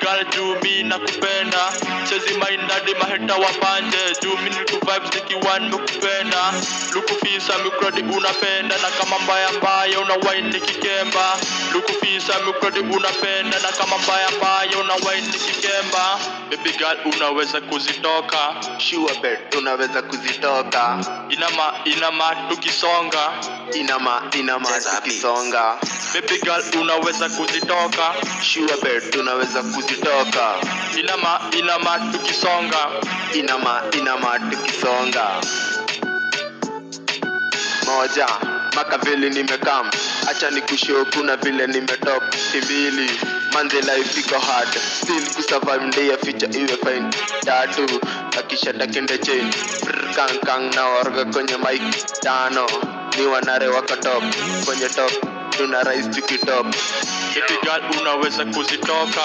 girl juu mi nakupenda. Chezi mind hadi maheta wapanje juu mi niku vibes nikiwa nimekupenda. Lukufisa mikrodi unapenda na kama mbaya mbaya una wine nikikemba. Lukufisa mikrodi unapenda na kama mbaya mbaya una wine nikikemba. Baby girl unaweza kuzitoka. Sure bet unaweza kuzitoka. Inama tukisonga. Inama tukisonga. Baby girl unaweza kuzitoka. Sure bet unaweza kuzitoka. Inama tukisonga. Inama tukisonga. Moja Makaveli nimekam, acha nikushow kuna vile nimetop. Mbili manze life iko hard, still kusurvive ndia future iwe fine. Tatu akisha takende chain kang na orga kwenye mic. Tano ni wanare wako top, kwenye top tuna rise tukitop. Baby girl unaweza kuzitoka.